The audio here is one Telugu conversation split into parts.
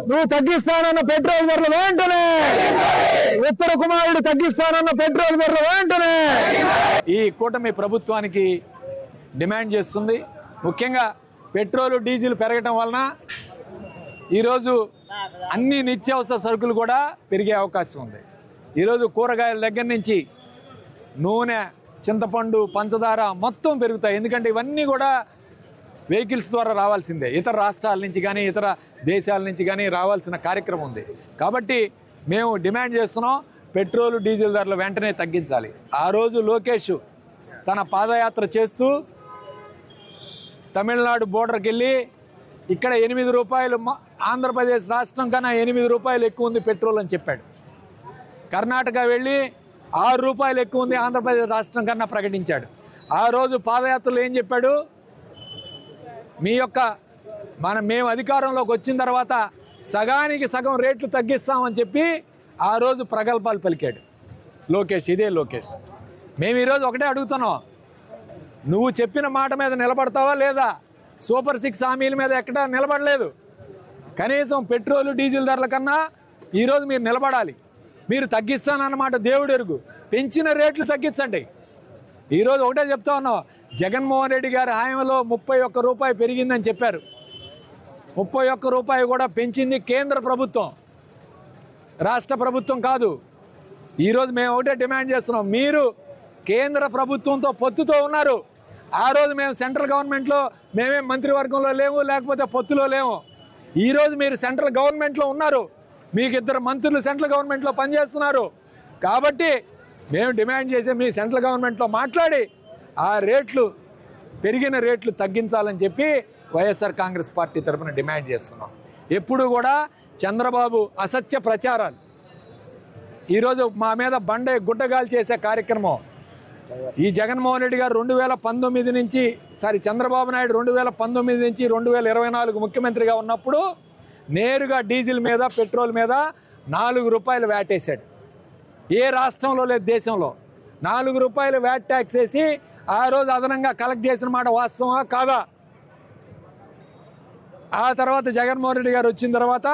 నువ్వు తగ్గిస్తానన్న పెట్రోల్ ధరలు వెంటనే, ఉత్తర కుమారుడు తగ్గిస్తానన్న పెట్రోల్ ధరలు వెంటనే ఈ కూటమి ప్రభుత్వానికి డిమాండ్ చేస్తుంది. ముఖ్యంగా పెట్రోల్ డీజిల్ పెరగటం వలన ఈరోజు అన్ని నిత్యావసర సరుకులు కూడా పెరిగే అవకాశం ఉంది. ఈరోజు కూరగాయల దగ్గర నుంచి నూనె, చింతపండు, పంచదార మొత్తం పెరుగుతాయి. ఎందుకంటే ఇవన్నీ కూడా వెహికల్స్ ద్వారా రావాల్సిందే, ఇతర రాష్ట్రాల నుంచి కానీ ఇతర దేశాల నుంచి కానీ రావాల్సిన కార్యక్రమం ఉంది. కాబట్టి మేము డిమాండ్ చేస్తున్నాం, పెట్రోల్ డీజిల్ ధరలు వెంటనే తగ్గించాలి. ఆ రోజు లోకేష్ తన పాదయాత్ర చేస్తూ తమిళనాడు బోర్డర్కి వెళ్ళి ఇక్కడ 8 రూపాయలు, ఆంధ్రప్రదేశ్ రాష్ట్రం కన్నా 8 రూపాయలు ఎక్కువ ఉంది పెట్రోల్ అని చెప్పాడు. కర్ణాటక వెళ్ళి 6 రూపాయలు ఎక్కువ ఉంది ఆంధ్రప్రదేశ్ రాష్ట్రం కన్నా ప్రకటించాడు. ఆ రోజు పాదయాత్రలో ఏం చెప్పాడు? మేము అధికారంలోకి వచ్చిన తర్వాత సగానికి సగం రేట్లు తగ్గిస్తామని చెప్పి ఆ రోజు ప్రగల్భాలు పలికాడు లోకేష్. ఇదే లోకేష్. మేము ఈరోజు ఒకటే అడుగుతున్నాం, నువ్వు చెప్పిన మాట మీద నిలబడతావా లేదా? సూపర్ 6 హామీల మీద ఎక్కడా నిలబడలేదు. కనీసం పెట్రోలు డీజిల్ ధరల కన్నా ఈరోజు మీరు నిలబడాలి. మీరు తగ్గిస్తానన్నమాట దేవుడు ఎరుగు, పెంచిన రేట్లు తగ్గించండి. ఈరోజు ఒకటే చెప్తా ఉన్నాం, జగన్మోహన్ రెడ్డి గారి హాయంలో 31 రూపాయి పెరిగిందని చెప్పారు. 31 రూపాయి కూడా పెంచింది కేంద్ర ప్రభుత్వం, రాష్ట్ర ప్రభుత్వం కాదు. ఈరోజు మేము ఒకటే డిమాండ్ చేస్తున్నాం, మీరు కేంద్ర ప్రభుత్వంతో పొత్తుతో ఉన్నారు. ఆ రోజు మేము సెంట్రల్ గవర్నమెంట్లో మేమే మంత్రివర్గంలో లేవు, లేకపోతే పొత్తులో లేవు. ఈరోజు మీరు సెంట్రల్ గవర్నమెంట్లో ఉన్నారు, మీకు 2 మంత్రులు సెంట్రల్ గవర్నమెంట్లో పనిచేస్తున్నారు. కాబట్టి మేము డిమాండ్ చేసే మీ సెంట్రల్ గవర్నమెంట్లో మాట్లాడి ఆ రేట్లు, పెరిగిన రేట్లు తగ్గించాలని చెప్పి వైఎస్ఆర్ కాంగ్రెస్ పార్టీ తరఫున డిమాండ్ చేస్తున్నాం. ఎప్పుడు కూడా చంద్రబాబు అసత్య ప్రచారాలు, ఈరోజు మా మీద బండే గుడ్డగాలు చేసే కార్యక్రమం ఈ జగన్మోహన్ రెడ్డి గారు 2019 నుంచి చంద్రబాబు నాయుడు 2019 నుంచి 2024 ముఖ్యమంత్రిగా ఉన్నప్పుడు నేరుగా డీజిల్ మీద, పెట్రోల్ మీద 4 రూపాయలు వ్యాట్ వేసాడు. ఏ రాష్ట్రంలో లేదు దేశంలో. 4 రూపాయలు వ్యాట్ ట్యాక్స్ వేసి ఆ రోజు అదనంగా కలెక్ట్ చేసిన మాట వాస్తవమా కాదా? ఆ తర్వాత జగన్మోహన్ రెడ్డి గారు వచ్చిన తర్వాత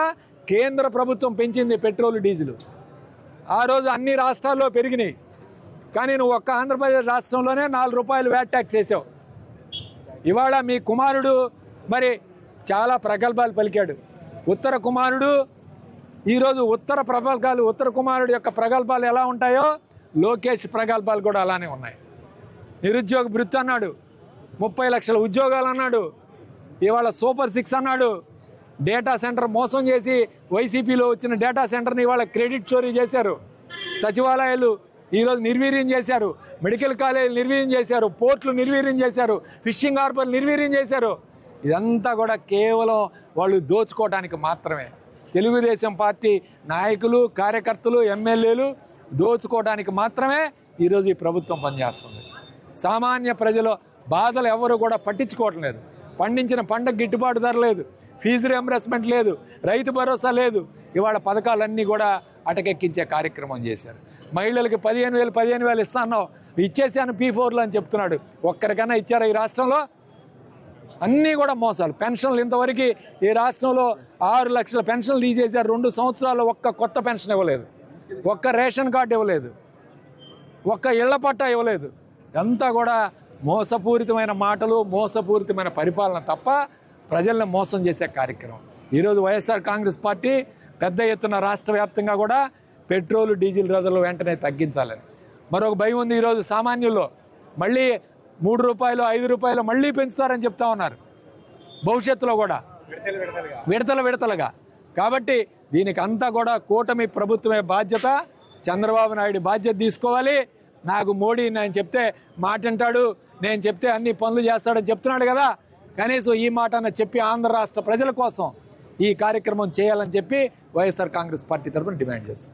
కేంద్ర ప్రభుత్వం పెంచింది పెట్రోల్ డీజిల్. ఆ రోజు అన్ని రాష్ట్రాల్లో పెరిగినాయి, కానీ నువ్వు ఒక్క ఆంధ్రప్రదేశ్ రాష్ట్రంలోనే 4 రూపాయలు వ్యాట్ ట్యాక్స్ వేసావు. ఇవాళ మీ కుమారుడు మరి చాలా ప్రగల్భాలు పలికాడు. ఉత్తర కుమారుడు ఈరోజు ఉత్తర కుమారుడు యొక్క ప్రగల్భాలు ఎలా ఉంటాయో లోకేష్ ప్రగల్భాలు కూడా అలానే ఉన్నాయి. నిరుద్యోగ భృతి అన్నాడు, 30 లక్షల ఉద్యోగాలు అన్నాడు, ఇవాళ సూపర్ 6 అన్నాడు. డేటా సెంటర్ మోసం చేసి వైసీపీలో వచ్చిన డేటా సెంటర్ని ఇవాళ క్రెడిట్ చోరీ చేశారు. సచివాలయాలు ఈరోజు నిర్వీర్యం చేశారు, మెడికల్ కాలేజీలు నిర్వీర్యం చేశారు, పోర్టులు నిర్వీర్యం చేశారు, ఫిషింగ్ హార్బర్లు నిర్వీర్యం చేశారు. ఇదంతా కూడా కేవలం వాళ్ళు దోచుకోవడానికి మాత్రమే. తెలుగుదేశం పార్టీ నాయకులు, కార్యకర్తలు, ఎమ్మెల్యేలు దోచుకోవడానికి మాత్రమే ఈరోజు ఈ ప్రభుత్వం పనిచేస్తుంది. సామాన్య ప్రజల బాధలు ఎవరు కూడా పట్టించుకోవటం లేదు. పండించిన పంటకు గిట్టుబాటు ధర లేదు, ఫీజు రియంబర్స్మెంట్ లేదు, రైతు భరోసా లేదు. ఇవాళ పథకాలన్నీ కూడా అటకెక్కించే కార్యక్రమం చేశారు. మహిళలకి 15,000 ఇస్తాను, ఇచ్చేసాను P4లో అని చెప్తున్నాడు. ఒక్కరికన్నా ఇచ్చారా ఈ రాష్ట్రంలో? అన్నీ కూడా మోసాలు. పెన్షన్లు ఇంతవరకు ఈ రాష్ట్రంలో 6 లక్షల పెన్షన్లు తీసేశారు. 2 సంవత్సరాల్లో ఒక్క కొత్త పెన్షన్ ఇవ్వలేదు, ఒక్క రేషన్ కార్డు ఇవ్వలేదు, ఒక్క ఇళ్ల పట్టా ఇవ్వలేదు. అంతా కూడా మోసపూరితమైన మాటలు, మోసపూరితమైన పరిపాలన తప్ప ప్రజల్ని మోసం చేసే కార్యక్రమం. ఈరోజు వైఎస్ఆర్ కాంగ్రెస్ పార్టీ పెద్ద ఎత్తున రాష్ట్ర వ్యాప్తంగా కూడా పెట్రోల్ డీజిల్ ధరలు వెంటనే తగ్గించాలని మరొక భయం ఉంది. ఈరోజు సామాన్యుల్లో మళ్ళీ 3 రూపాయలు, 5 రూపాయలు మళ్ళీ పెంచుతారని చెప్తా ఉన్నారు, భవిష్యత్తులో కూడా విడతలుగా. కాబట్టి దీనికి అంతా కూడా కూటమి ప్రభుత్వమే బాధ్యత. చంద్రబాబు నాయుడు బాధ్యత తీసుకోవాలి. నాకు మోడీ నేను చెప్తే మాట అంటాడు, నేను చెప్తే అన్ని పనులు చేస్తాడని చెప్తున్నాడు కదా, కనీసం ఈ మాట చెప్పి ఆంధ్ర రాష్ట్ర ప్రజల కోసం ఈ కార్యక్రమం చేయాలని చెప్పి వైఎస్ఆర్ కాంగ్రెస్ పార్టీ తరఫున డిమాండ్ చేస్తాం.